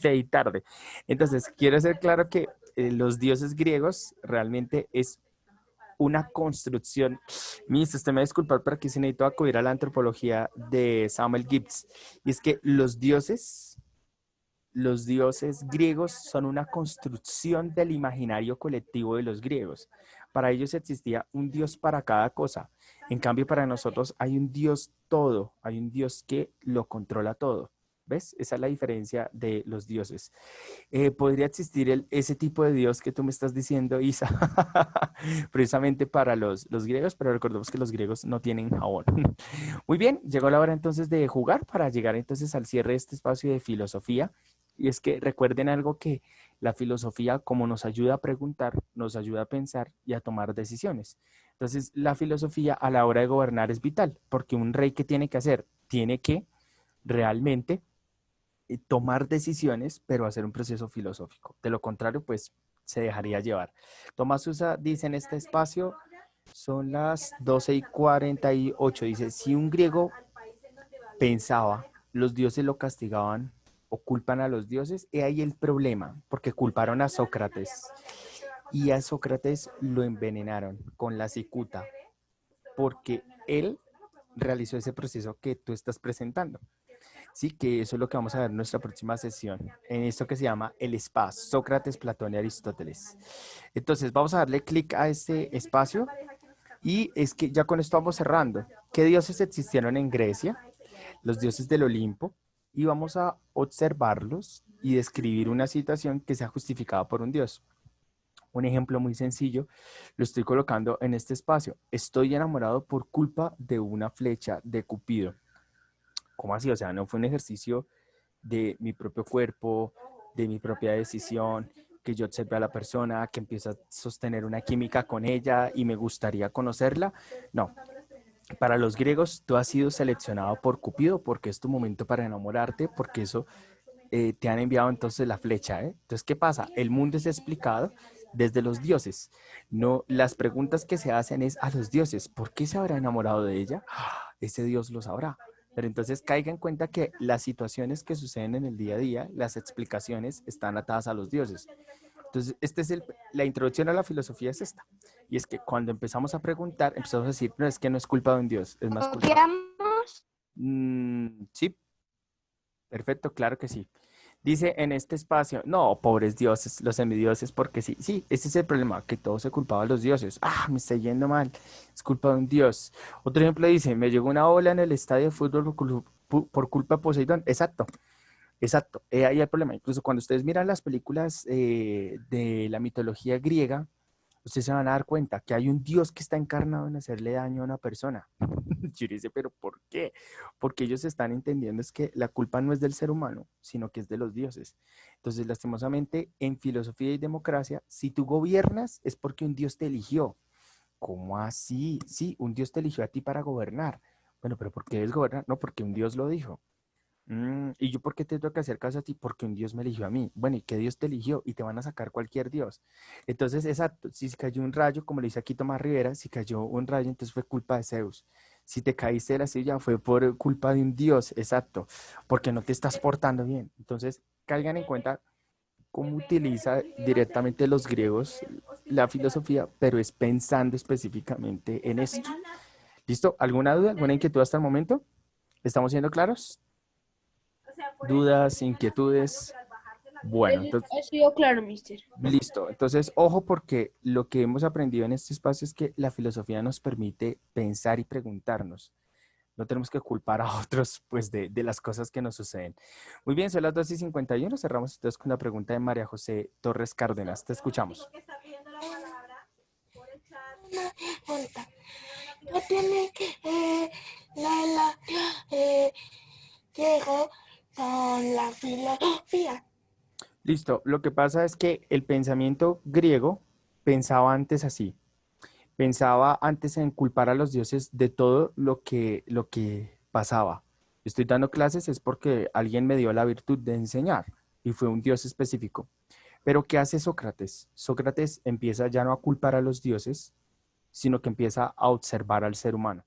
leí tarde. Entonces, quiero ser claro que los dioses griegos realmente es una construcción. Mister, usted me va a disculpar, pero aquí se necesito acudir a la antropología de Samuel Gibbs. Y es que los dioses griegos son una construcción del imaginario colectivo de los griegos. Para ellos existía un dios para cada cosa. En cambio, para nosotros hay un dios todo, hay un dios que lo controla todo. ¿Ves? Esa es la diferencia de los dioses. ¿Podría existir ese tipo de Dios que tú me estás diciendo, Isa? Precisamente para los griegos, pero recordemos que los griegos no tienen jabón. Muy bien, llegó la hora entonces de jugar para llegar entonces al cierre de este espacio de filosofía. Y es que recuerden algo que la filosofía, como nos ayuda a preguntar, nos ayuda a pensar y a tomar decisiones. Entonces, la filosofía a la hora de gobernar es vital, porque un rey, ¿qué tiene que hacer? Tiene que realmente tomar decisiones, pero hacer un proceso filosófico. De lo contrario, pues se dejaría llevar. Tomás Usa dice en este espacio, son las 12:48, dice, si un griego pensaba, los dioses lo castigaban o culpan a los dioses, he ahí el problema, porque culparon a Sócrates y a Sócrates lo envenenaron con la cicuta, porque él realizó ese proceso que tú estás presentando. Sí, que eso es lo que vamos a ver en nuestra próxima sesión, en esto que se llama el espacio, Sócrates, Platón y Aristóteles. Entonces, vamos a darle clic a este espacio y es que ya con esto vamos cerrando. ¿Qué dioses existieron en Grecia? Los dioses del Olimpo, y vamos a observarlos y describir una situación que sea justificada por un dios. Un ejemplo muy sencillo, lo estoy colocando en este espacio. Estoy enamorado por culpa de una flecha de Cupido. ¿Cómo así? O sea, no fue un ejercicio de mi propio cuerpo, de mi propia decisión, que yo observe a la persona, que empiezo a sostener una química con ella y me gustaría conocerla. No. Para los griegos, tú has sido seleccionado por Cupido porque es tu momento para enamorarte, porque eso te han enviado entonces la flecha, ¿eh? Entonces, ¿qué pasa? El mundo es explicado desde los dioses. No, las preguntas que se hacen es a los dioses. ¿Por qué se habrá enamorado de ella? Ese dios lo sabrá. Pero entonces caiga en cuenta que las situaciones que suceden en el día a día, las explicaciones están atadas a los dioses. Entonces, la introducción a la filosofía es esta. Y es que cuando empezamos a preguntar, empezamos a decir, no, es que no es culpa de un dios, es más culpa. ¿Copiamos? Sí, perfecto, claro que sí. Dice en este espacio, no, pobres dioses, los semidioses, porque sí, sí, ese es el problema, que todo se culpaba a los dioses. Ah, me está yendo mal, es culpa de un dios. Otro ejemplo dice, me llegó una ola en el estadio de fútbol por culpa de Poseidón. Exacto, exacto, ahí hay el problema. Incluso cuando ustedes miran las películas de la mitología griega, ustedes se van a dar cuenta que hay un dios que está encarnado en hacerle daño a una persona. Yo dice, pero ¿por qué? Porque ellos están entendiendo es que la culpa no es del ser humano, sino que es de los dioses. Entonces, lastimosamente, en filosofía y democracia, si tú gobiernas es porque un dios te eligió. ¿Cómo así? Sí, un dios te eligió a ti para gobernar. Bueno, pero ¿por qué debes gobernar? No, porque un dios lo dijo. ¿Y yo por qué te tengo que hacer caso a ti? Porque un Dios me eligió a mí. Bueno, ¿y qué Dios te eligió? Y te van a sacar cualquier Dios. Entonces, exacto, si cayó un rayo, como le dice aquí Tomás Rivera, si cayó un rayo, entonces fue culpa de Zeus. Si te caíste de la silla, fue por culpa de un Dios, exacto, porque no te estás portando bien. Entonces, caigan en cuenta cómo utiliza directamente los griegos la filosofía, pero es pensando específicamente en esto. ¿Listo? ¿Alguna duda, alguna inquietud hasta el momento? ¿Estamos siendo claros? ¿Dudas, inquietudes? Bueno, entonces, Ha sido claro, mister. listo. Entonces, ojo porque lo que hemos aprendido en este espacio es que la filosofía nos permite pensar y preguntarnos. No tenemos que culpar a otros, pues, de las cosas que nos suceden. Muy bien, son las 2:51. Cerramos entonces con la pregunta de María José Torres Cárdenas. Te escuchamos. Una pregunta. ¿Qué tiene Diego con la filosofía? Listo. Lo que pasa es que el pensamiento griego pensaba antes así. Pensaba antes en culpar a los dioses de todo lo que pasaba. Estoy dando clases es porque alguien me dio la virtud de enseñar y fue un dios específico. Pero ¿qué hace Sócrates? Sócrates empieza ya no a culpar a los dioses, sino que empieza a observar al ser humano.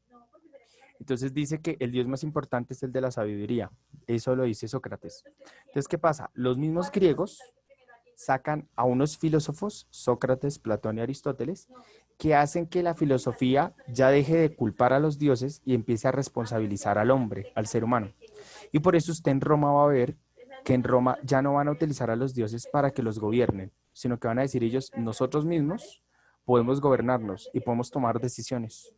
Entonces dice que el dios más importante es el de la sabiduría. Eso lo dice Sócrates. Entonces, ¿qué pasa? Los mismos griegos sacan a unos filósofos, Sócrates, Platón y Aristóteles, que hacen que la filosofía ya deje de culpar a los dioses y empiece a responsabilizar al hombre, al ser humano. Y por eso usted en Roma va a ver que en Roma ya no van a utilizar a los dioses para que los gobiernen, sino que van a decir ellos, nosotros mismos podemos gobernarnos y podemos tomar decisiones.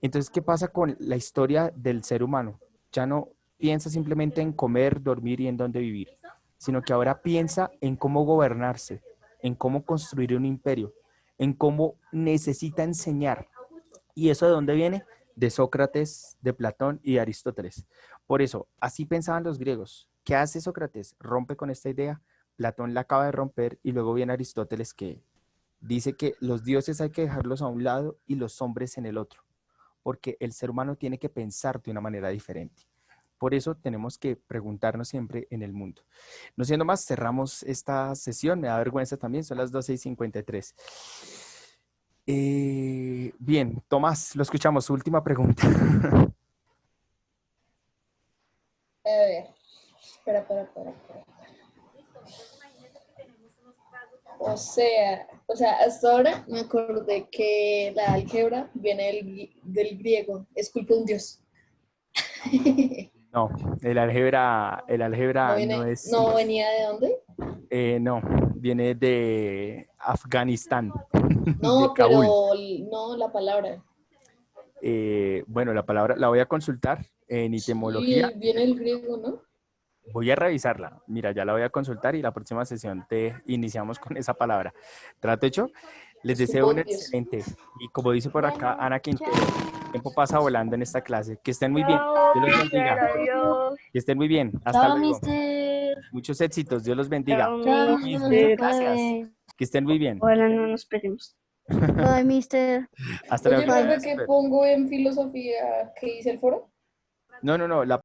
Entonces, ¿qué pasa con la historia del ser humano? Ya no piensa simplemente en comer, dormir y en dónde vivir, sino que ahora piensa en cómo gobernarse, en cómo construir un imperio, en cómo necesita enseñar. ¿Y eso de dónde viene? De Sócrates, de Platón y de Aristóteles. Por eso, así pensaban los griegos. ¿Qué hace Sócrates? Rompe con esta idea. Platón la acaba de romper y luego viene Aristóteles que dice que los dioses hay que dejarlos a un lado y los hombres en el otro, porque el ser humano tiene que pensar de una manera diferente. Por eso tenemos que preguntarnos siempre en el mundo. No siendo más, cerramos esta sesión. Me da vergüenza también, son las 12:53. Bien, Tomás, lo escuchamos. Su última pregunta. A ver, espera. O sea, hasta ahora me acordé que la álgebra viene del griego, es culpa de un dios. No, el álgebra no es, ¿No venía de dónde? no, viene de Afganistán, de No, Kabul. pero no la palabra. Bueno, la palabra la voy a consultar en etimología. Sí, viene del griego, ¿no? Voy a revisarla. Mira, ya la voy a consultar y la próxima sesión te iniciamos con esa palabra. ¿Trato hecho? Les deseo un Supongo. excelente. Y como dice por acá Ana Quintero, el tiempo pasa volando en esta clase. Que estén muy bien. Dios los bendiga. Que estén muy bien. Hasta Chao, luego. mister. Muchos éxitos. Dios los bendiga. Chao, mister. Gracias. Que estén muy bien. Ojalá no nos peleemos. Bye, mister. Hasta Oye, luego. profe, ¿qué pongo en filosofía que hice el foro? No, la